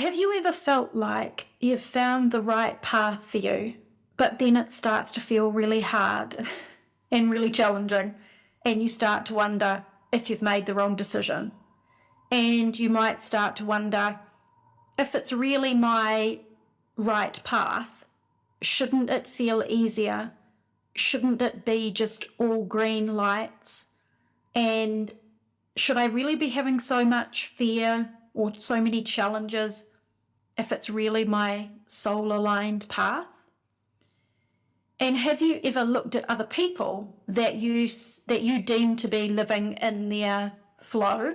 have you ever felt like you've found the right path for you, but then it starts to feel really hard and really challenging, and you start to wonder if you've made the wrong decision? And you might start to wonder, if it's really my right path, shouldn't it feel easier? Shouldn't it be just all green lights? And should I really be having so much fear or so many challenges if it's really my soul-aligned path? And have you ever looked at other people that you deem to be living in their flow,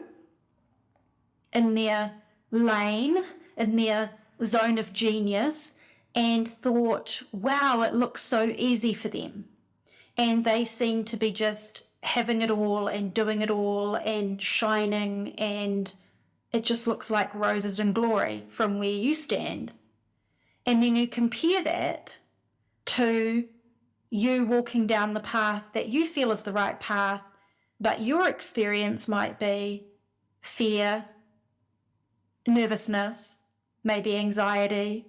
in their lane, in their zone of genius, and thought, wow, it looks so easy for them, and they seem to be just having it all and doing it all and shining, and it just looks like roses and glory from where you stand? And then you compare that to you walking down the path that you feel is the right path, but your experience might be fear, nervousness, maybe anxiety,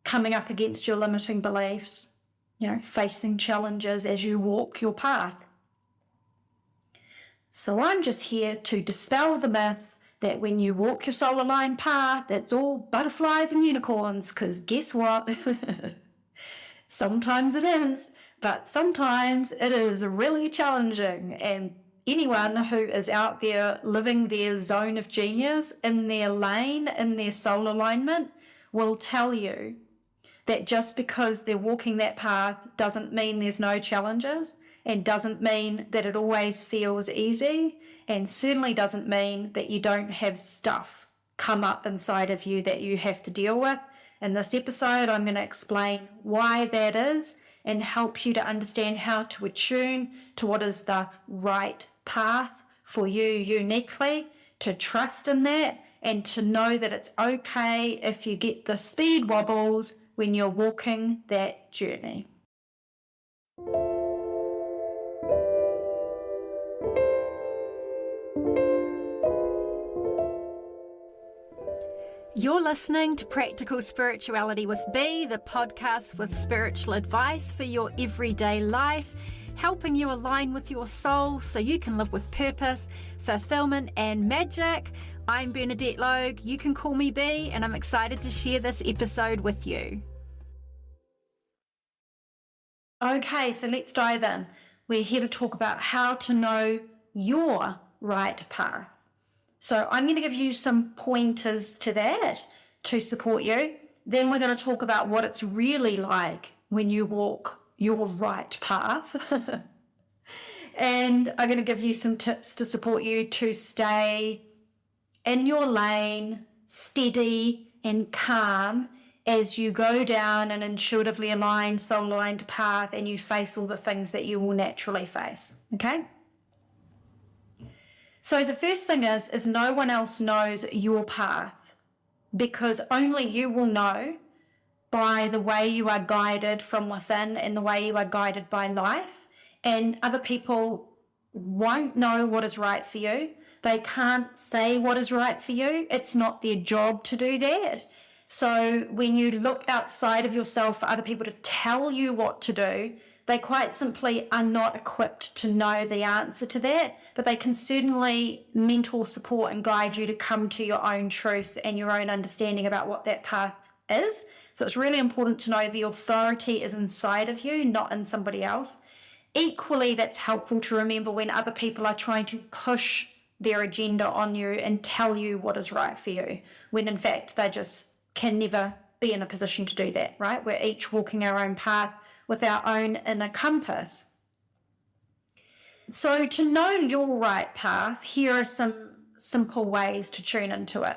coming up against your limiting beliefs, facing challenges as you walk your path. So I'm just here to dispel the myth that when you walk your soul-aligned path, it's all butterflies and unicorns, because guess what? Sometimes it is, but sometimes it is really challenging. And anyone who is out there living their zone of genius, in their lane, in their soul alignment, will tell you that just because they're walking that path doesn't mean there's no challenges, and doesn't mean that it always feels easy, and certainly doesn't mean that you don't have stuff come up inside of you that you have to deal with. In this episode, I'm going to explain why that is and help you to understand how to attune to what is the right path for you uniquely, to trust in that, and to know that it's okay if you get the speed wobbles when you're walking that journey. You're listening to Practical Spirituality with B, the podcast with spiritual advice for your everyday life, helping you align with your soul so you can live with purpose, fulfillment, and magic. I'm Bernadette Logue. You can call me B, and I'm excited to share this episode with you. Okay, so let's dive in. We're here to talk about how to know your right path. So I'm going to give you some pointers to that to support you. Then we're going to talk about what it's really like when you walk your right path. And I'm going to give you some tips to support you to stay in your lane, steady and calm as you go down an intuitively aligned, soul-aligned path and you face all the things that you will naturally face, okay? So the first thing is no one else knows your path, because only you will know by the way you are guided from within and the way you are guided by life. And other people won't know what is right for you. They can't say what is right for you. It's not their job to do that. So when you look outside of yourself for other people to tell you what to do, they quite simply are not equipped to know the answer to that, but they can certainly mentor, support, and guide you to come to your own truth and your own understanding about what that path is. So it's really important to know the authority is inside of you, not in somebody else. Equally, that's helpful to remember when other people are trying to push their agenda on you and tell you what is right for you, when in fact they just can never be in a position to do that, right? We're each walking our own path with our own inner compass. So to know your right path, here are some simple ways to tune into it.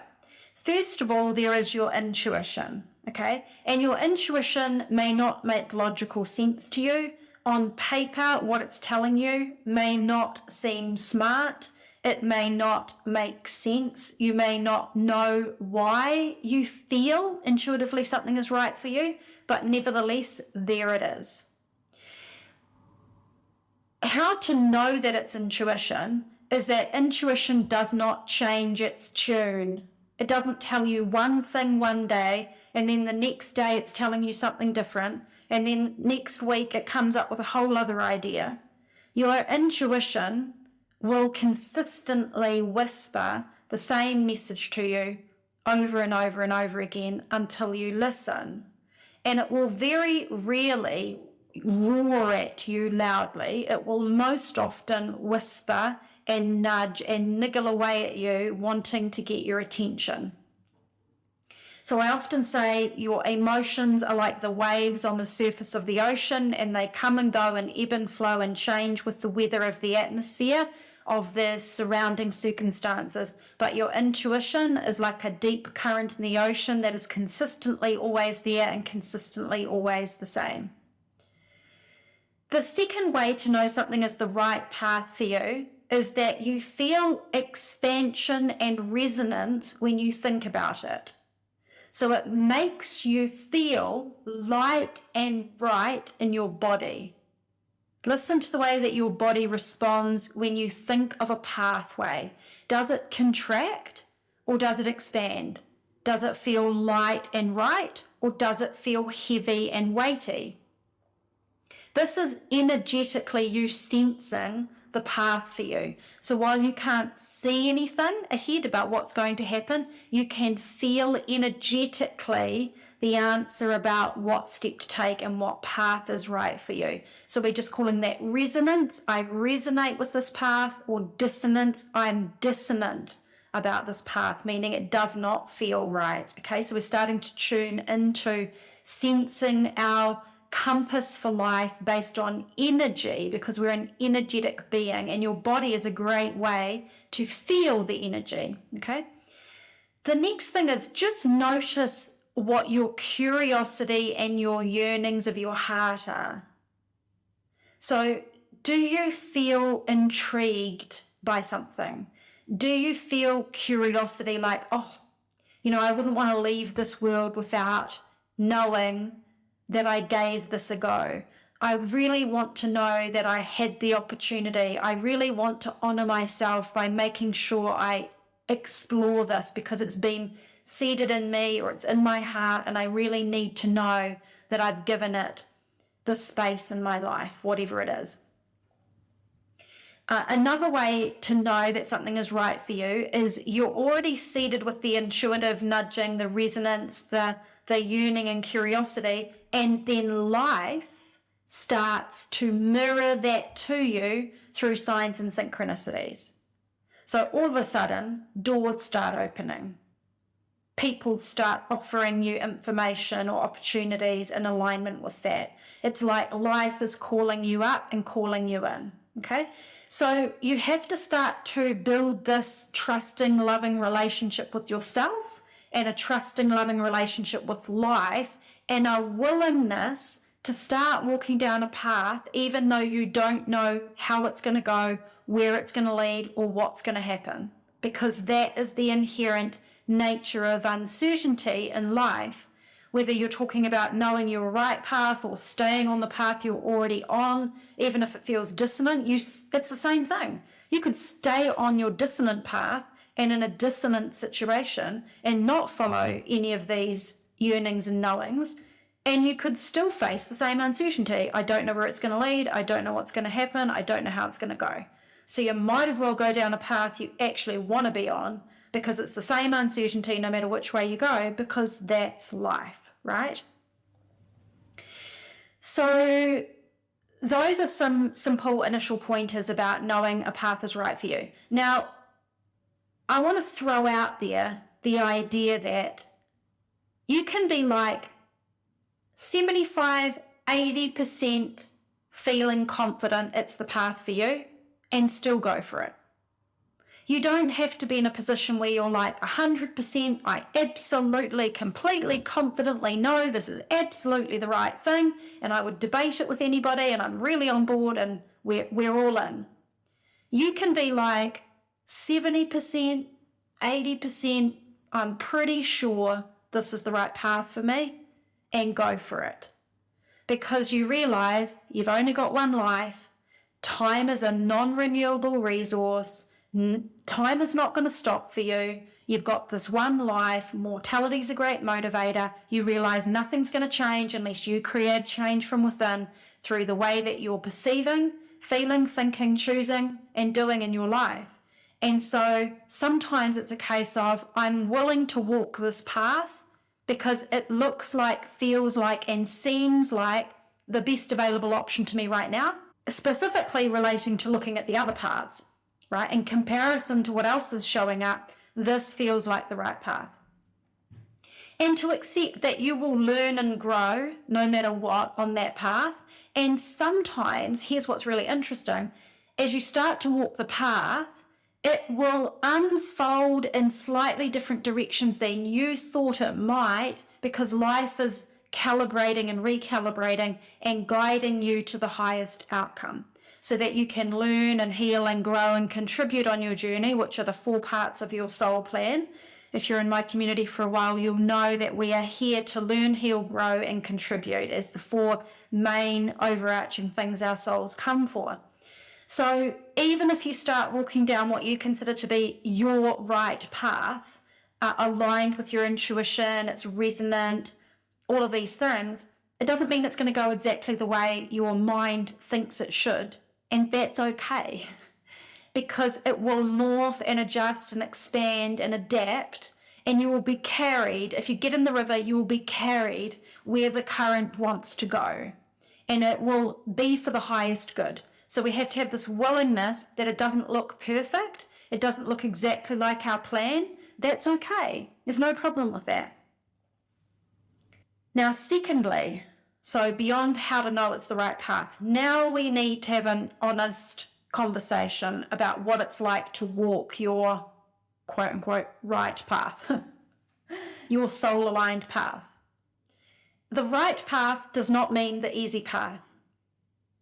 First of all, there is your intuition, okay? And your intuition may not make logical sense to you. On paper, what it's telling you may not seem smart. It may not make sense. You may not know why you feel intuitively something is right for you, but nevertheless, there it is. How to know that it's intuition is that intuition does not change its tune It doesn't tell you one thing one day, and then the next day it's telling you something different, and then next week it comes up with a whole other idea. Your intuition will consistently whisper the same message to you over and over and over again until you listen. And it will very rarely roar at you loudly. It will most often whisper and nudge and niggle away at you, wanting to get your attention. So I often say your emotions are like the waves on the surface of the ocean, and they come and go and ebb and flow and change with the weather of the atmosphere of the surrounding circumstances. But your intuition is like a deep current in the ocean that is consistently always there and consistently always the same. The second way to know something is the right path for you is that you feel expansion and resonance when you think about it. So it makes you feel light and bright in your body. Listen to the way that your body responds when you think of a pathway. Does it contract or does it expand? Does it feel light and right or does it feel heavy and weighty? This is energetically you sensing the path for you. So while you can't see anything ahead about what's going to happen, you can feel energetically the answer about what step to take and what path is right for you. So we're just calling that resonance. I resonate with this path, or dissonance. I'm dissonant about this path, meaning it does not feel right. Okay, so we're starting to tune into sensing our compass for life based on energy, because we're an energetic being, and your body is a great way to feel the energy. Okay, the next thing is just notice what your curiosity and your yearnings of your heart are. So do you feel intrigued by something? Do you feel curiosity, like, oh, I wouldn't want to leave this world without knowing that I gave this a go. I really want to know that I had the opportunity. I really want to honor myself by making sure I explore this because it's been seeded in me or it's in my heart, and I really need to know that I've given it the space in my life, whatever it is. Another way to know that something is right for you is you're already seeded with the intuitive nudging, the resonance, the yearning and curiosity, and then life starts to mirror that to you through signs and synchronicities. So all of a sudden, doors start opening. People start offering you information or opportunities in alignment with that. It's like life is calling you up and calling you in. Okay, so you have to start to build this trusting, loving relationship with yourself, and a trusting, loving relationship with life, and a willingness to start walking down a path even though you don't know how it's going to go, where it's going to lead, or what's going to happen, because that is the inherent nature of uncertainty in life. Whether you're talking about knowing your right path or staying on the path you're already on, even if it feels dissonant, it's the same thing. You could stay on your dissonant path and in a dissonant situation and not follow any of these yearnings and knowings, and you could still face the same uncertainty. I don't know where it's going to lead. I don't know what's going to happen. I don't know how it's going to go. So you might as well go down a path you actually want to be on, because it's the same uncertainty no matter which way you go, because that's life, right? So those are some simple initial pointers about knowing a path is right for you. Now, I want to throw out there the idea that you can be like 75, 80% feeling confident it's the path for you and still go for it. You don't have to be in a position where you're like 100%, I absolutely, completely, confidently know this is absolutely the right thing, and I would debate it with anybody, and I'm really on board, and we're all in. You can be like 70%, 80%, I'm pretty sure this is the right path for me, and go for it. Because you realize you've only got one life, time is a non-renewable resource, time is not going to stop for you. You've got this one life. Mortality's a great motivator. You realize nothing's going to change unless you create change from within through the way that you're perceiving, feeling, thinking, choosing, and doing in your life. And so sometimes it's a case of, I'm willing to walk this path because it looks like, feels like, and seems like the best available option to me right now, specifically relating to looking at the other parts, right? In comparison to what else is showing up, this feels like the right path. And to accept that you will learn and grow no matter what on that path. And sometimes, here's what's really interesting, as you start to walk the path, it will unfold in slightly different directions than you thought it might, because life is calibrating and recalibrating and guiding you to the highest outcome so that you can learn and heal and grow and contribute on your journey, which are the 4 parts of your soul plan. If you're in my community for a while, you'll know that we are here to learn, heal, grow, and contribute as the 4 main overarching things our souls come for. So even if you start walking down what you consider to be your right path, aligned with your intuition, it's resonant, all of these things, it doesn't mean it's going to go exactly the way your mind thinks it should. And that's okay, because it will morph and adjust and expand and adapt, and you will be carried. If you get in the river, you will be carried where the current wants to go, and it will be for the highest good. So we have to have this willingness that it doesn't look perfect, it doesn't look exactly like our plan. That's okay. There's no problem with that. Now, secondly, so beyond how to know it's the right path, now we need to have an honest conversation about what it's like to walk your quote unquote right path, your soul aligned path. The right path does not mean the easy path.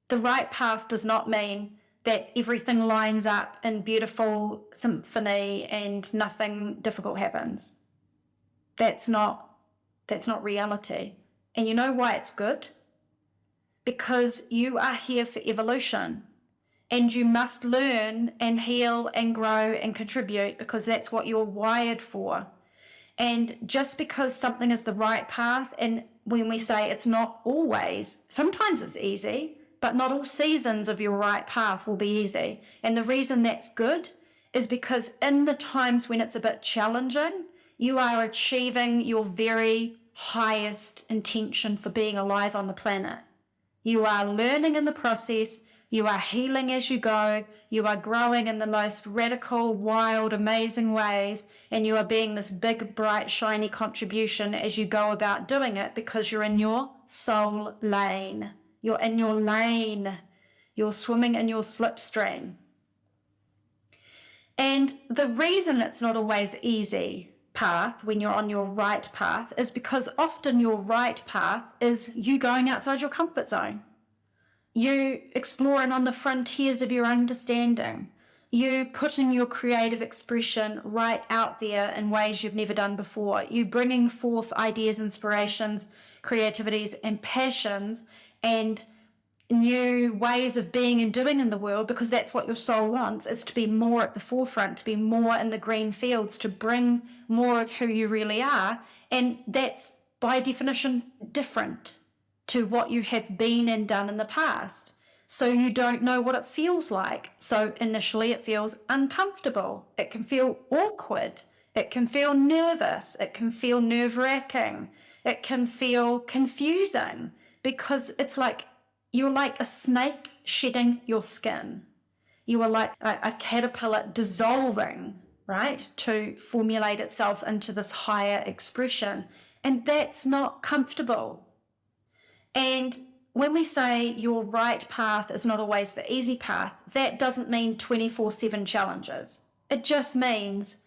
The right path does not mean that everything lines up in beautiful symphony and nothing difficult happens. That's not reality. And you know why it's good? Because you are here for evolution, and you must learn and heal and grow and contribute, because that's what you're wired for. And just because something is the right path, and when we say it's not always, sometimes it's easy, but not all seasons of your right path will be easy. And the reason that's good is because in the times when it's a bit challenging, you are achieving your very highest intention for being alive on the planet. You are learning in the process, you are healing as you go, you are growing in the most radical, wild, amazing ways, and you are being this big, bright, shiny contribution as you go about doing it, because you're in your soul lane. You're in your lane. You're swimming in your slipstream. And the reason it's not always easy path when you're on your right path is because often your right path is you going outside your comfort zone. You exploring on the frontiers of your understanding. You putting your creative expression right out there in ways you've never done before. You bringing forth ideas, inspirations, creativities, and passions, and new ways of being and doing in the world, because that's what your soul wants, is to be more at the forefront, to be more in the green fields, to bring more of who you really are. And that's by definition different to what you have been and done in the past. So you don't know what it feels like. So initially it feels uncomfortable. It can feel awkward. It can feel nervous. It can feel nerve-wracking. It can feel confusing, because it's like you're like a snake shedding your skin. You are like a caterpillar dissolving, right, to formulate itself into this higher expression. And that's not comfortable. And when we say your right path is not always the easy path, that doesn't mean 24/7 challenges. It just means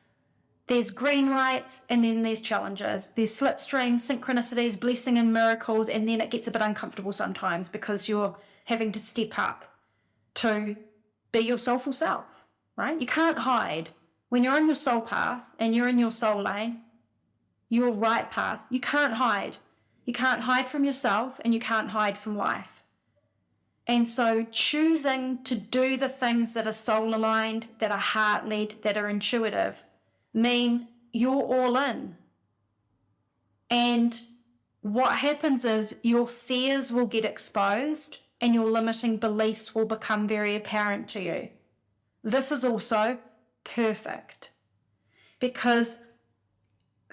there's green lights and then there's challenges. There's slipstreams, synchronicities, blessing and miracles, and then it gets a bit uncomfortable sometimes because you're having to step up to be your soulful self, right? You can't hide. When you're on your soul path and you're in your soul lane, your right path, you can't hide. You can't hide from yourself, and you can't hide from life. And so choosing to do the things that are soul aligned, that are heart led, that are intuitive, mean you're all in. And what happens is your fears will get exposed and your limiting beliefs will become very apparent to you. This is also perfect, because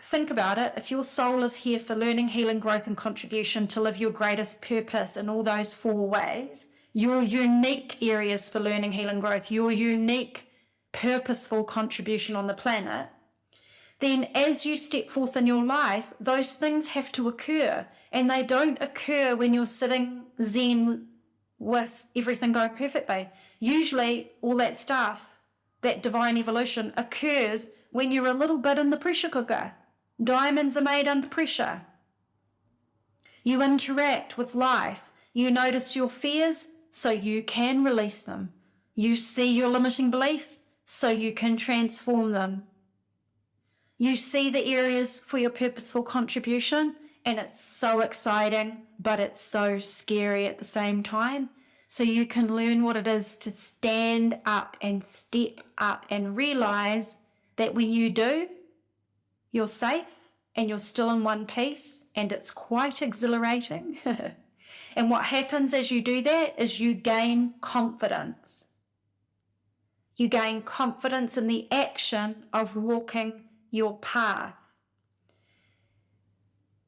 think about it. If your soul is here for learning, healing, growth, and contribution to live your greatest purpose in all those 4 ways, your unique areas for learning, healing, growth, your unique purposeful contribution on the planet, then as you step forth in your life, those things have to occur. And they don't occur when you're sitting zen with everything going perfectly. Usually all that stuff, that divine evolution, occurs when you're a little bit in the pressure cooker. Diamonds are made under pressure. You interact with life. You notice your fears so you can release them. You see your limiting beliefs so you can transform them. You see the areas for your purposeful contribution, and it's so exciting, but it's so scary at the same time. So you can learn what it is to stand up and step up and realize that when you do, you're safe and you're still in one piece, and it's quite exhilarating. And what happens as you do that is you gain confidence. You gain confidence in the action of walking your path.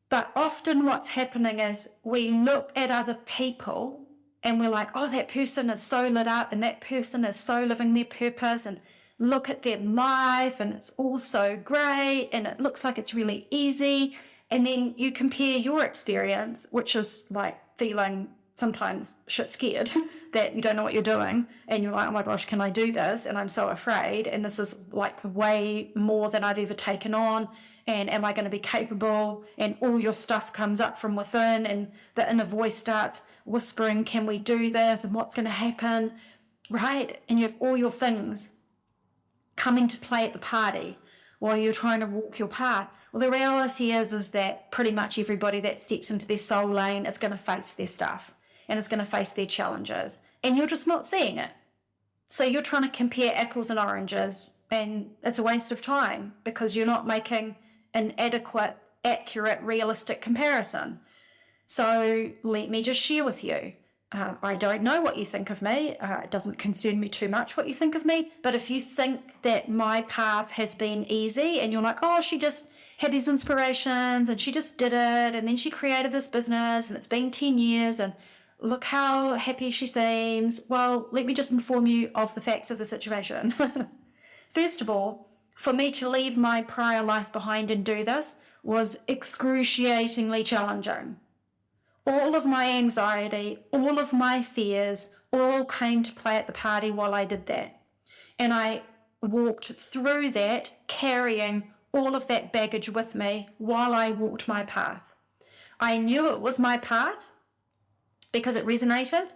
But often what's happening is we look at other people and we're like, oh, that person is so lit up and that person is so living their purpose, and look at their life and it's all so great and it looks like it's really easy. And then you compare your experience, which is like feeling sometimes shit scared that you don't know what you're doing, and you're like, oh my gosh, can I do this? And I'm so afraid, and this is like way more than I'd ever taken on, and am I going to be capable? And all your stuff comes up from within, and the inner voice starts whispering, can we do this? And what's going to happen? Right? And you have all your things coming to play at the party while you're trying to walk your path. Well, the reality is that pretty much everybody that steps into their soul lane is going to face their stuff, and it's going to face their challenges, and you're just not seeing it. So you're trying to compare apples and oranges, and it's a waste of time because you're not making an adequate, accurate, realistic comparison. So let me just share with you. I don't know what you think of me. It doesn't concern me too much what you think of me. But if you think that my path has been easy and you're like, oh, she just had these inspirations and she just did it, and then she created this business and it's been 10 years and look how happy she seems. Well, let me just inform you of the facts of the situation. First of all, for me to leave my prior life behind and do this was excruciatingly challenging. All of my anxiety, all of my fears, all came to play at the party while I did that. And I walked through that carrying all of that baggage with me while I walked my path. I knew it was my path because it resonated,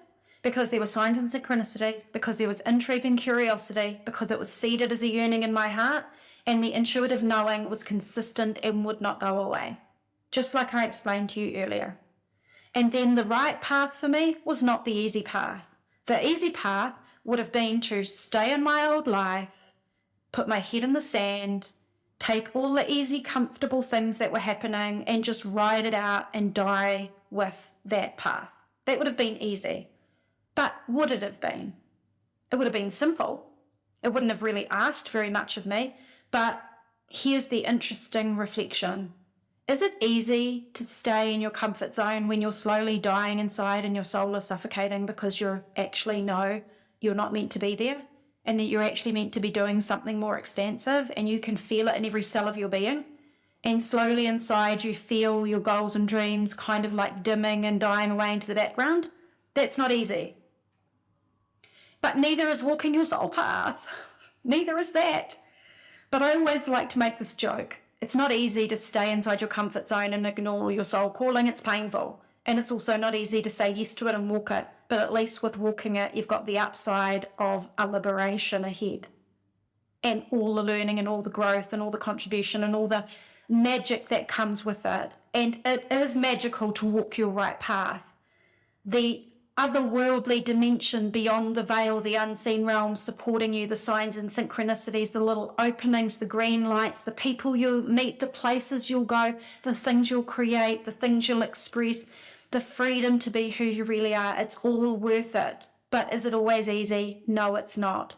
because there were signs and synchronicities, because there was intrigue and curiosity, because it was seated as a yearning in my heart, and the intuitive knowing was consistent and would not go away, just like I explained to you earlier. And then the right path for me was not the easy path. The easy path would have been to stay in my old life, put my head in the sand, take all the easy, comfortable things that were happening and just ride it out and die with that path. That would have been easy. But would it have been? It would have been simple. It wouldn't have really asked very much of me. But here's the interesting reflection. Is it easy to stay in your comfort zone when you're slowly dying inside and your soul is suffocating because you actually know you're not meant to be there, and that you're actually meant to be doing something more expansive, and you can feel it in every cell of your being? And slowly inside you feel your goals and dreams kind of like dimming and dying away into the background? That's not easy. But neither is walking your soul path. Neither is that. But I always like to make this joke. It's not easy to stay inside your comfort zone and ignore your soul calling. It's painful. And it's also not easy to say yes to it and walk it. But at least with walking it, you've got the upside of a liberation ahead. And all the learning and all the growth and all the contribution and all the magic that comes with it. And it is magical to walk your right path. The otherworldly dimension beyond the veil, the unseen realm supporting you, the signs and synchronicities, the little openings, the green lights, the people you'll meet, the places you'll go, the things you'll create, the things you'll express, the freedom to be who you really are. It's all worth it. But is it always easy? No, it's not.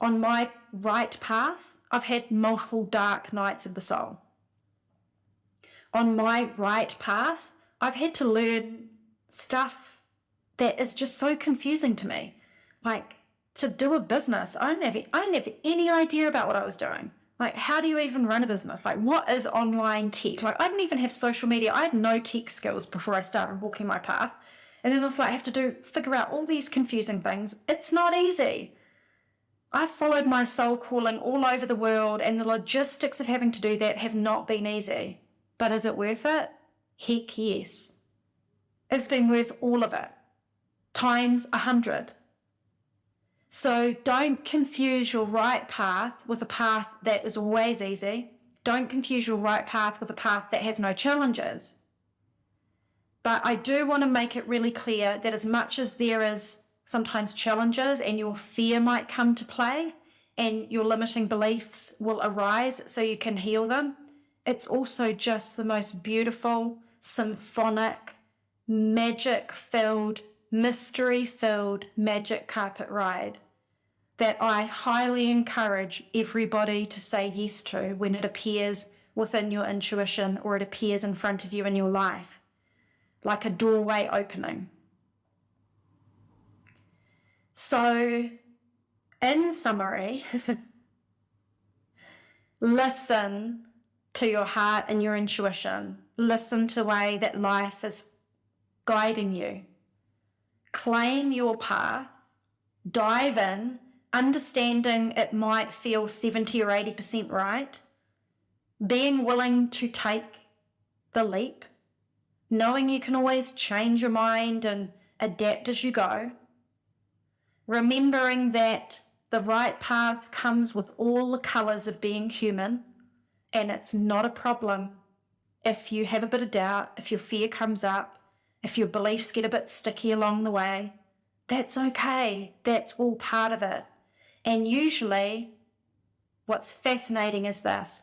On my right path, I've had multiple dark nights of the soul. On my right path, I've had to learn stuff that is just so confusing to me. Like, to do a business, I didn't have any idea about what I was doing. Like, how do you even run a business? Like, what is online tech? Like, I didn't even have social media. I had no tech skills before I started walking my path. And then I was like, I have to figure out all these confusing things. It's not easy. I've followed my soul calling all over the world, and the logistics of having to do that have not been easy. But is it worth it? Heck yes. It's been worth all of it. Times 100. So don't confuse your right path with a path that is always easy. Don't confuse your right path with a path that has no challenges. But I do want to make it really clear that as much as there is sometimes challenges and your fear might come to play and your limiting beliefs will arise so you can heal them, it's also just the most beautiful, symphonic, magic-filled, mystery-filled magic carpet ride that I highly encourage everybody to say yes to when it appears within your intuition or it appears in front of you in your life, like a doorway opening. So, in summary, listen to your heart and your intuition. Listen to the way that life is guiding you. Claim your path, dive in, understanding it might feel 70 or 80% right, being willing to take the leap, knowing you can always change your mind and adapt as you go, remembering that the right path comes with all the colours of being human, and it's not a problem if you have a bit of doubt, if your fear comes up, if your beliefs get a bit sticky along the way. That's okay. That's all part of it. And usually, what's fascinating is this.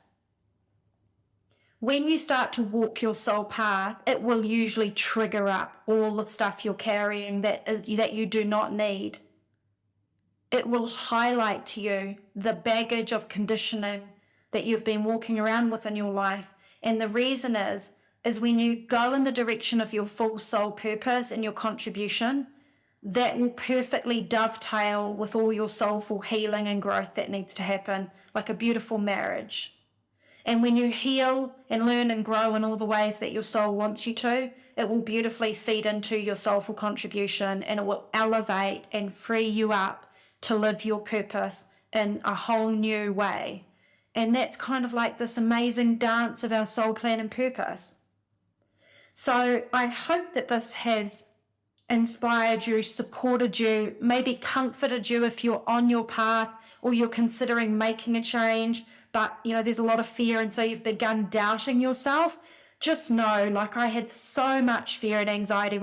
When you start to walk your soul path, it will usually trigger up all the stuff you're carrying that you do not need. It will highlight to you the baggage of conditioning that you've been walking around with in your life. And the reason is when you go in the direction of your full soul purpose and your contribution, that will perfectly dovetail with all your soulful healing and growth that needs to happen, like a beautiful marriage. And when you heal and learn and grow in all the ways that your soul wants you to, it will beautifully feed into your soulful contribution, and it will elevate and free you up to live your purpose in a whole new way. And that's kind of like this amazing dance of our soul plan and purpose. So I hope that this has inspired you, supported you, maybe comforted you if you're on your path or you're considering making a change, but there's a lot of fear and so you've begun doubting yourself. Just know, like, I had so much fear and anxiety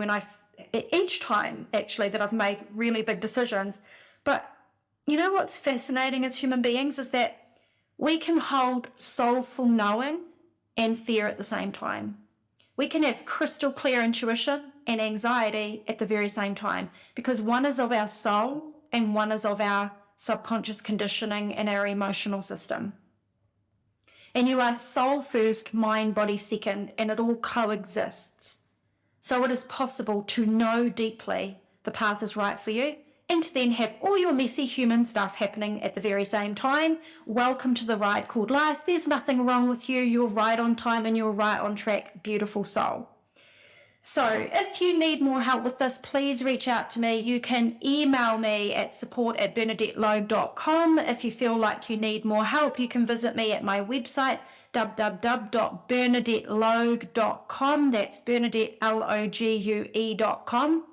each time actually that I've made really big decisions. But what's fascinating as human beings is that we can hold soulful knowing and fear at the same time. We can have crystal clear intuition and anxiety at the very same time, because one is of our soul and one is of our subconscious conditioning and our emotional system. And you are soul first, mind, body second, and it all coexists. So it is possible to know deeply the path is right for you, and to then have all your messy human stuff happening at the very same time. Welcome to the ride called life. There's nothing wrong with you. You're right on time and you're right on track. Beautiful soul. So if you need more help with this, please reach out to me. You can email me at support@bernadettelogue.com. If you feel like you need more help, you can visit me at my website, www.bernadettelogue.com. That's Bernadette, Logue.com.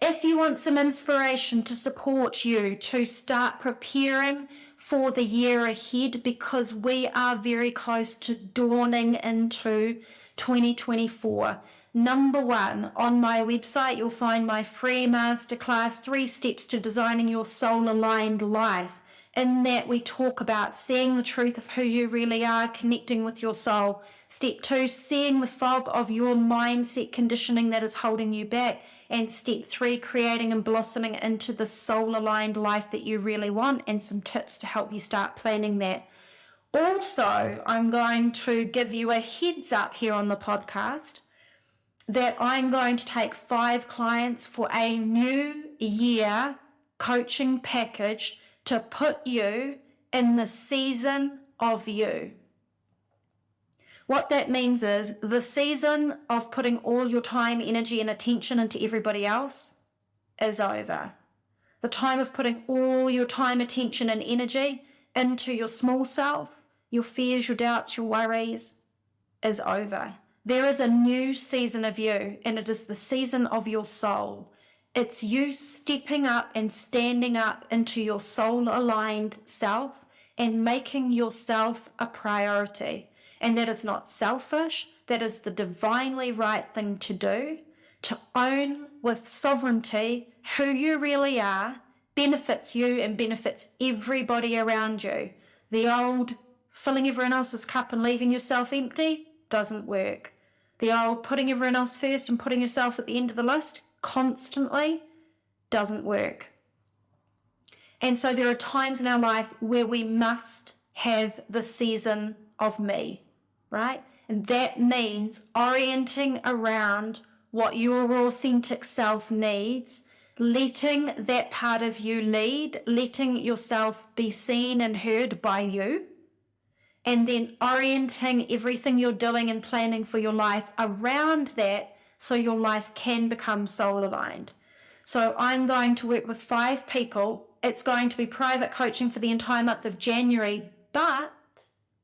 If you want some inspiration to support you to start preparing for the year ahead, because we are very close to dawning into 2024. Number 1, on my website, you'll find my free masterclass, 3 steps to designing your soul-aligned life. In that, we talk about seeing the truth of who you really are, connecting with your soul. Step 2, seeing the fog of your mindset conditioning that is holding you back. And step 3, creating and blossoming into the soul-aligned life that you really want, and some tips to help you start planning that. Also, I'm going to give you a heads up here on the podcast that I'm going to take 5 clients for a new year coaching package to put you in the season of you. What that means is the season of putting all your time, energy, and attention into everybody else is over. The time of putting all your time, attention, and energy into your small self, your fears, your doubts, your worries is over. There is a new season of you, and it is the season of your soul. It's you stepping up and standing up into your soul-aligned self and making yourself a priority. And that is not selfish. That is the divinely right thing to do, to own with sovereignty who you really are, benefits you and benefits everybody around you. The old filling everyone else's cup and leaving yourself empty doesn't work. The old putting everyone else first and putting yourself at the end of the list constantly doesn't work. And so there are times in our life where we must have the season of me, right? And that means orienting around what your authentic self needs, letting that part of you lead, letting yourself be seen and heard by you, and then orienting everything you're doing and planning for your life around that so your life can become soul aligned. So I'm going to work with 5 people. It's going to be private coaching for the entire month of January, but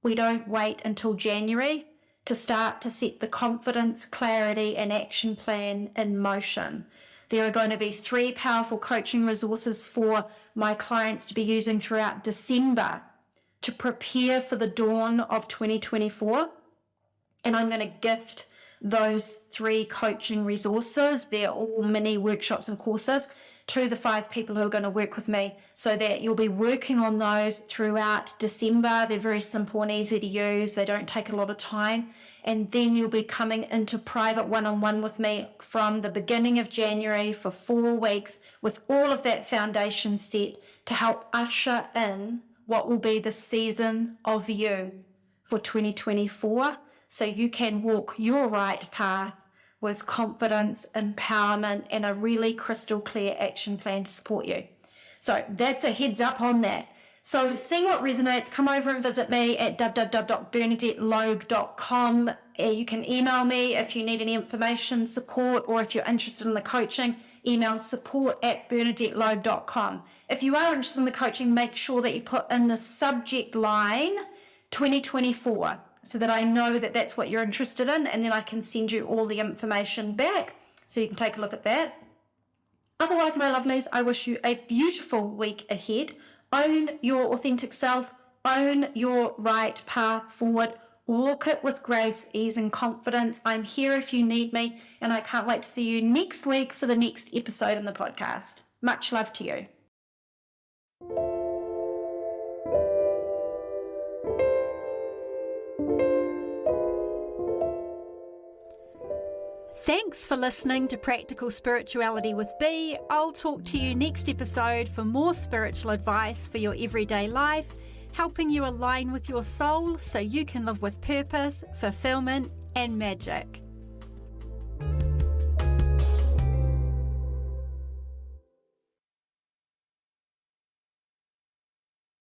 we don't wait until January to start to set the confidence, clarity, and action plan in motion. There are going to be 3 powerful coaching resources for my clients to be using throughout December to prepare for the dawn of 2024. And I'm going to gift those 3 coaching resources. They're all mini workshops and courses to the 5 people who are going to work with me, so that you'll be working on those throughout December. They're very simple and easy to use. They don't take a lot of time. And then you'll be coming into private one-on-one with me from the beginning of January for 4 weeks with all of that foundation set to help usher in what will be the season of you for 2024, so you can walk your right path with confidence, empowerment, and a really crystal clear action plan to support you. So that's a heads up on that. So seeing what resonates, come over and visit me at www.bernadettelogue.com. You can email me if you need any information, support, or if you're interested in the coaching, email support@bernadettelogue.com. If you are interested in the coaching, make sure that you put in the subject line 2024 so that I know that that's what you're interested in, and then I can send you all the information back so you can take a look at that. Otherwise, my lovelies, I wish you a beautiful week ahead. Own your authentic self, own your right path forward, walk it with grace, ease, and confidence. I'm here if you need me, and I can't wait to see you next week for the next episode in the podcast. Much love to you. Thanks for listening to Practical Spirituality with B. I'll talk to you next episode for more spiritual advice for your everyday life, helping you align with your soul so you can live with purpose, fulfillment, and magic.